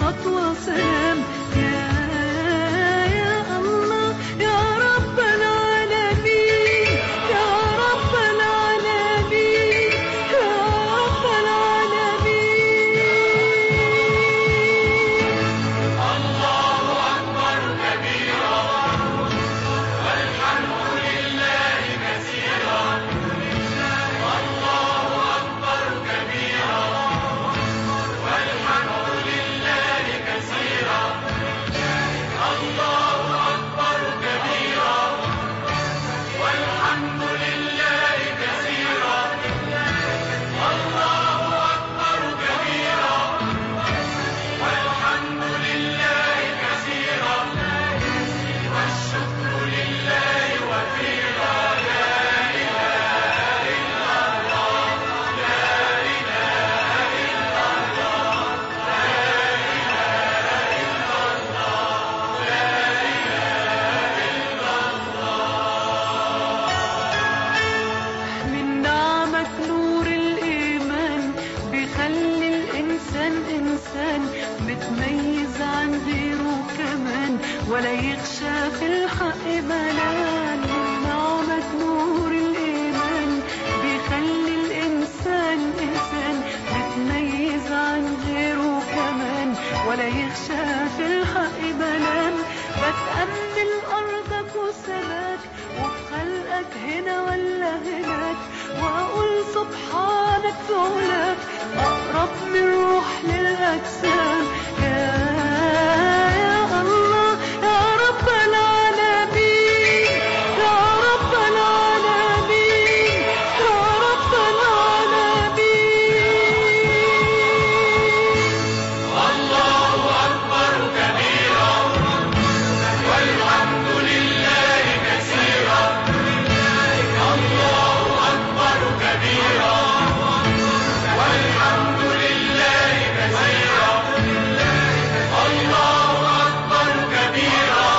خطوة سلام. يا الله يا رب العالمين، يا رب العالمين، يا رب العالمين. الله أكبر كبيرا والحمد لله كثيرا. الله أكبر كبيرا والحمد لله كثيرا. الله أكبر كبيرا والحمد لله كثيرا. الله أكبر كبيرا والحمد لله كثيرا والشكر لله وفيرا. لا إله إلا الله، لا إله إلا الله، لا إله إلا الله، لا إله إلا الله. من نعمك نور الإيمان بيخلي الإنسان إنسان متميز عن غيره كمان، ولا يخشى في الحق ملان. من نعمك نور الإيمان بيخلي الإنسان إنسان متميز عن غيره كمان، ولا يخشى في الحق ملان. بتأمل أرضك وسماك وفي خلقك هنا ولا هناك، وأقول سبحانك في علاك أقرب من روح للأجسام. يا الله يا رب العالمين، يا رب العالمين، يا رب العالمين. الله أكبر كبيرا والحمد لله كثيرا. الله أكبر كبيرا والحمد لله كثيرا. الله أكبر كبيرا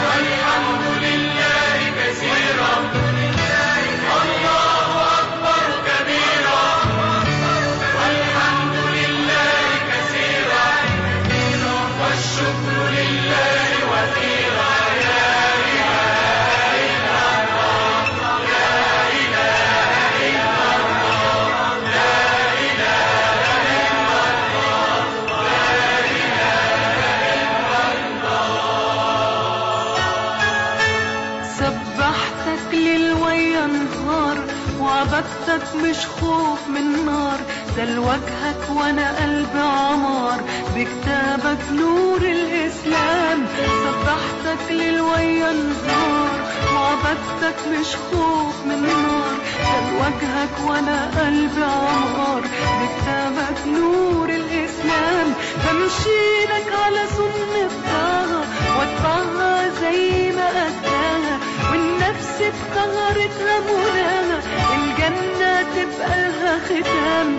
والحمد لله كثيرا. الله أكبر كبيرا والحمد لله كثيرا والشكر لله وفيرا. لا إله إلا الله، لا إله إلا الله، لا إله إلا الله، لا إله إلا الله. سبحتك ليل ويا نهار وعبدتك مش خوف من نار، ده لوجهك وانا قلبي عمار بكتابك نور الاسلام. سبحتك ليل ويا نهار وعبدتك مش خوف من نار، ده لوجهك وانا قلبي عمار بكتابك نور الاسلام. بمشيلك على سنتها واتبعها زي ما قدها، والنفس اتطهرت همونها الجنة تبقى لها ختام.